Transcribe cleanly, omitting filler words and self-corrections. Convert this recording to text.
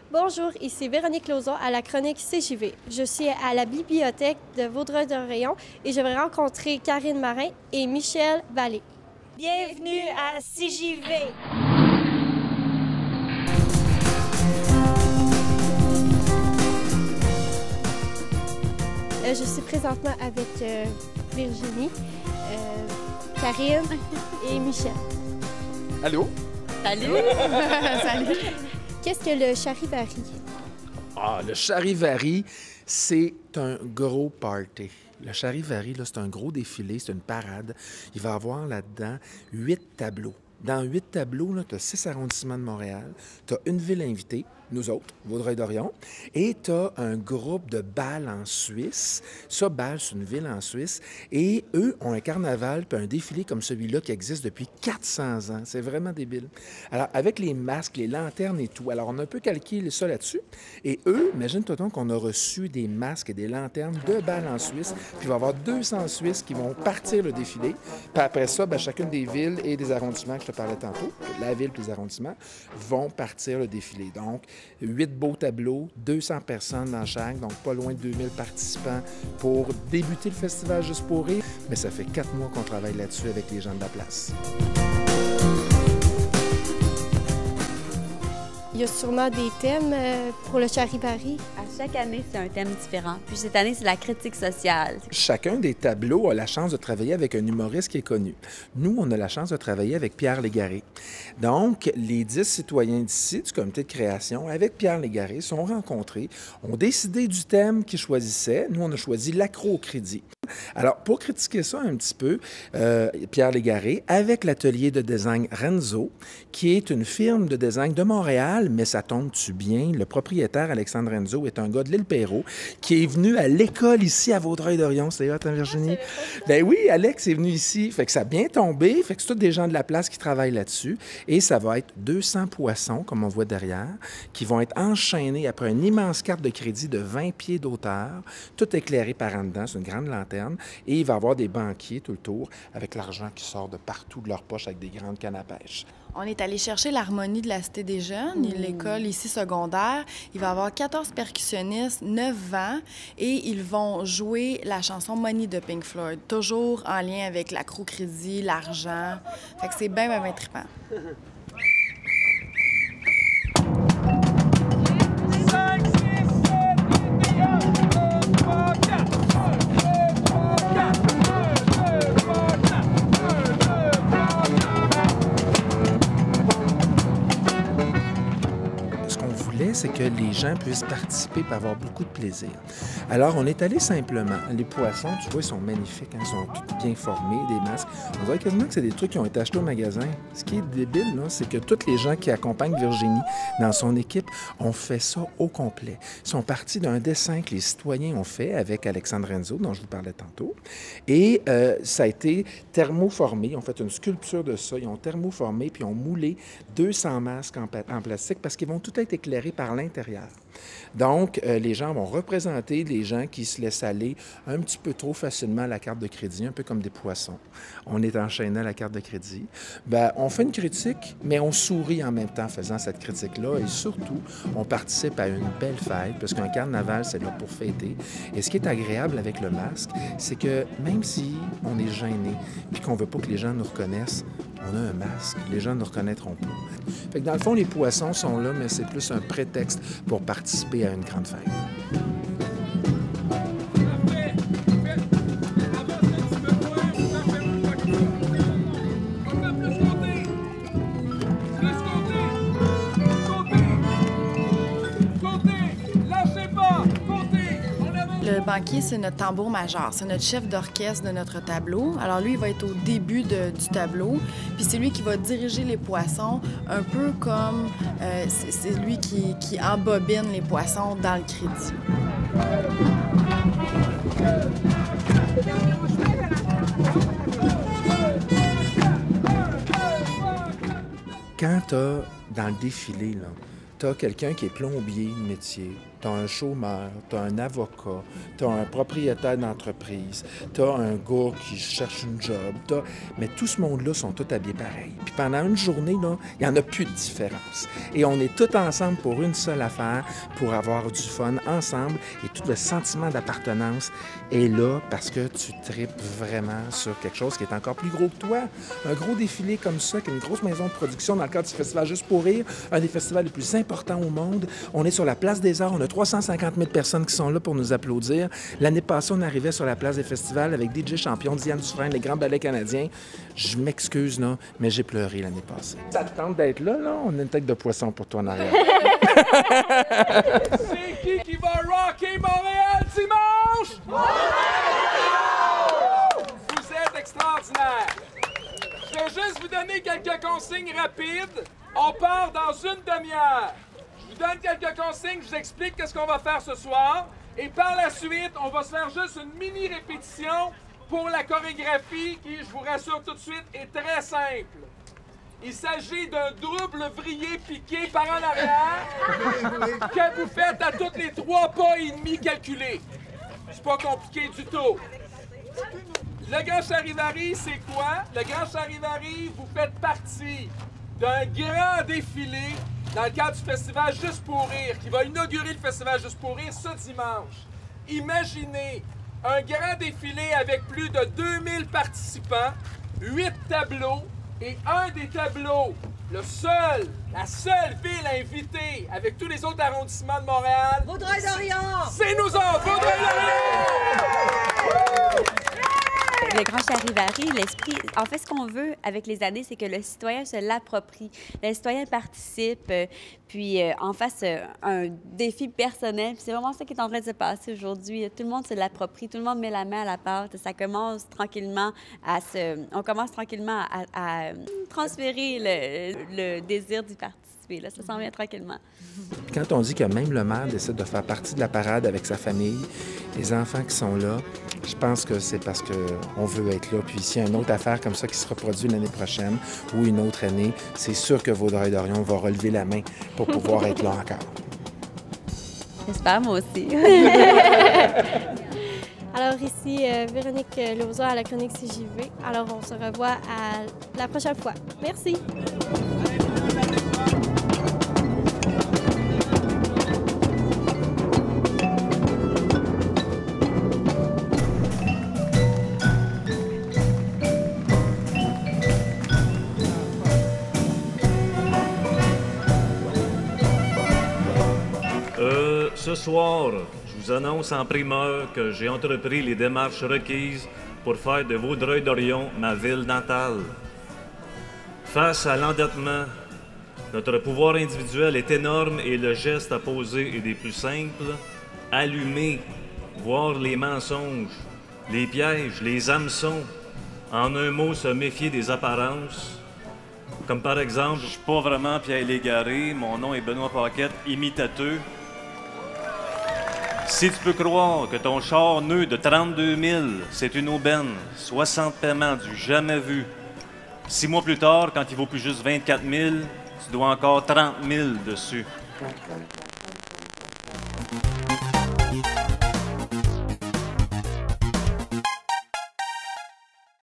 Bonjour, ici Véronique Lauzon à la chronique CJV. Je suis à la bibliothèque de Vaudreuil-Dorion et je vais rencontrer Karine Marin et Michel Vallée. Bienvenue à CJV! Je suis présentement avec Virginie, Karine et Michel. Allô? Salut! Salut! Qu'est-ce que le charivari? Ah, le charivari, c'est un gros party. Le charivari, là, c'est un gros défilé, c'est une parade. Il va y avoir là-dedans 8 tableaux. Dans 8 tableaux, tu as 6 arrondissements de Montréal, tu as une ville invitée, nous autres, Vaudreuil-Dorion, et tu as un groupe de Bâle en Suisse. Ça, Bâle, c'est une ville en Suisse. Et eux ont un carnaval puis un défilé comme celui-là qui existe depuis 400 ans. C'est vraiment débile. Alors, avec les masques, les lanternes et tout, alors on a un peu calqué ça là-dessus. Et eux, imagine-toi donc qu'on a reçu des masques et des lanternes de Bâle en Suisse, puis il va y avoir 200 Suisses qui vont partir le défilé. Puis après ça, bien, chacune des villes et des arrondissements que je te parlais tantôt, la ville et les arrondissements, vont partir le défilé. Donc, 8 beaux tableaux, 200 personnes dans chaque, donc pas loin de 2000 participants pour débuter le festival Juste pour rire. Mais ça fait 4 mois qu'on travaille là-dessus avec les gens de la place. Il y a sûrement des thèmes pour le charivari. À chaque année, c'est un thème différent. Puis cette année, c'est la critique sociale. Chacun des tableaux a la chance de travailler avec un humoriste qui est connu. Nous, on a la chance de travailler avec Pierre Légaré. Donc, les 10 citoyens d'ici, du comité de création, avec Pierre Légaré, sont rencontrés, ont décidé du thème qu'ils choisissaient. Nous, on a choisi l'accro au crédit. Alors, pour critiquer ça un petit peu, Pierre Légaré, avec l'atelier de design Renzo, qui est une firme de design de Montréal, mais ça tombe-tu bien, le propriétaire Alexandre Renzo est un gars de l'île Perrot, qui est venu à l'école ici à Vaudreuil-Dorion. C'est hot, hein, Virginie? Ben oui, Alex est venu ici. Fait que ça a bien tombé. Fait que c'est tous des gens de la place qui travaillent là-dessus. Et ça va être 200 poissons, comme on voit derrière, qui vont être enchaînés après une immense carte de crédit de 20 pieds d'auteur, tout éclairé par en dedans. C'est une grande lanterne. Et il va y avoir des banquiers tout le tour avec l'argent qui sort de partout de leur poche avec des grandes cannes à pêche. On est allé chercher l'harmonie de la Cité des Jeunes, l'école ici secondaire. Il va y avoir 14 percussionnistes, 9 vents, et ils vont jouer la chanson Money de Pink Floyd, toujours en lien avec l'accro-crédit, l'argent. Fait que c'est bien, bien, bien trippant. C'est que les gens puissent participer et avoir beaucoup de plaisir. Alors, on est allé simplement. Les poissons, tu vois, ils sont magnifiques, hein? Ils sont tous bien formés, des masques. On dirait quasiment que c'est des trucs qui ont été achetés au magasin. Ce qui est débile, là, c'est que tous les gens qui accompagnent Virginie dans son équipe ont fait ça au complet. Ils sont partis d'un dessin que les citoyens ont fait avec Alexandre Renzo, dont je vous parlais tantôt. Et ça a été thermoformé. Ils ont fait une sculpture de ça. Ils ont thermoformé puis ils ont moulé 200 masques en plastique parce qu'ils vont tout être éclairés par l'intérieur. Donc, les gens vont représenter les gens qui se laissent aller un petit peu trop facilement à la carte de crédit, un peu comme des poissons. On est enchaîné à la carte de crédit. Bien, on fait une critique, mais on sourit en même temps en faisant cette critique-là. Et surtout, on participe à une belle fête, parce qu'un carnaval, c'est là pour fêter. Et ce qui est agréable avec le masque, c'est que même si on est gêné, puis qu'on ne veut pas que les gens nous reconnaissent, on a un masque. Les gens ne nous reconnaîtront pas. Fait que dans le fond, les poissons sont là, mais c'est plus un prétexte pour participer à une grande fête. Le banquier, c'est notre tambour majeur. C'est notre chef d'orchestre de notre tableau. Alors lui, il va être au début du tableau. Puis c'est lui qui va diriger les poissons, un peu comme c'est lui qui embobine les poissons dans le crédit. Quand tu as, dans le défilé, tu as quelqu'un qui est plombier de métier, tu tu as un chômeur, tu as un avocat, tu as un propriétaire d'entreprise, tu as un gars qui cherche une job, mais tout ce monde-là sont tous habillés pareil. Puis pendant une journée, là, il n'y en a plus de différence. Et on est tous ensemble pour une seule affaire, pour avoir du fun ensemble, et tout le sentiment d'appartenance est là parce que tu tripes vraiment sur quelque chose qui est encore plus gros que toi. Un gros défilé comme ça, qui est une grosse maison de production dans le cadre du Festival Juste pour rire, un des festivals les plus importants au monde. On est sur la Place des Arts, on a 350 000 personnes qui sont là pour nous applaudir. L'année passée, on arrivait sur la Place des festivals avec DJ Champion, Diane Dufresne, les grands ballets canadiens. Je m'excuse, là, mais j'ai pleuré l'année passée. Ça te tente d'être là, là? On a une tête de poisson pour toi en arrière. C'est qui va rocker Montréal dimanche? Vous êtes extraordinaires. Je vais juste vous donner quelques consignes rapides. On part dans une demi-heure. Je vous donne quelques consignes, je vous explique qu'est-ce qu'on va faire ce soir. Et par la suite, on va se faire juste une mini-répétition pour la chorégraphie qui, je vous rassure tout de suite, est très simple. Il s'agit d'un double vrillé piqué par en arrière que vous faites à tous les 3 pas et demi calculés. C'est pas compliqué du tout. Le Grand Charivari, c'est quoi? Le Grand Charivari, vous faites partie d'un grand défilé dans le cadre du Festival Juste pour rire, qui va inaugurer le Festival Juste pour rire ce dimanche. Imaginez un grand défilé avec plus de 2000 participants, 8 tableaux, et un des tableaux, la seule ville invitée avec tous les autres arrondissements de Montréal, Vaudreuil-Dorion! c'est nous autres, Vaudreuil-Dorion! Le Grand Charivari, l'esprit, en fait, ce qu'on veut avec les années, c'est que le citoyen se l'approprie. Le citoyen participe, puis en fasse un défi personnel. Puis c'est vraiment ça qui est en train de se passer aujourd'hui. Tout le monde se l'approprie, tout le monde met la main à la pâte. Ça commence tranquillement on commence tranquillement à transférer le désir d'y participer. Là. Ça s'en vient tranquillement. Quand on dit que même le maire décide de faire partie de la parade avec sa famille, les enfants qui sont là, je pense que c'est parce qu'on veut être là. Puis s'il y a une autre affaire comme ça qui se reproduit l'année prochaine ou une autre année, c'est sûr que Vaudreuil-Dorion va relever la main pour pouvoir être là encore. J'espère, moi aussi. Alors ici, Véronique Lauson à la chronique CJV. Alors on se revoit à la prochaine fois. Merci. Ce soir, je vous annonce en primeur que j'ai entrepris les démarches requises pour faire de Vaudreuil-Dorion ma ville natale. Face à l'endettement, notre pouvoir individuel est énorme et le geste à poser est des plus simples. Allumer, voir les mensonges, les pièges, les hameçons. En un mot, se méfier des apparences. Comme par exemple, je suis pas vraiment Pierre Légaré, mon nom est Benoît Paquette, imitateux. Si tu peux croire que ton char neuf de 32 000, c'est une aubaine, 60 paiements du jamais vu. 6 mois plus tard, quand il vaut plus juste 24 000, tu dois encore 30 000 dessus.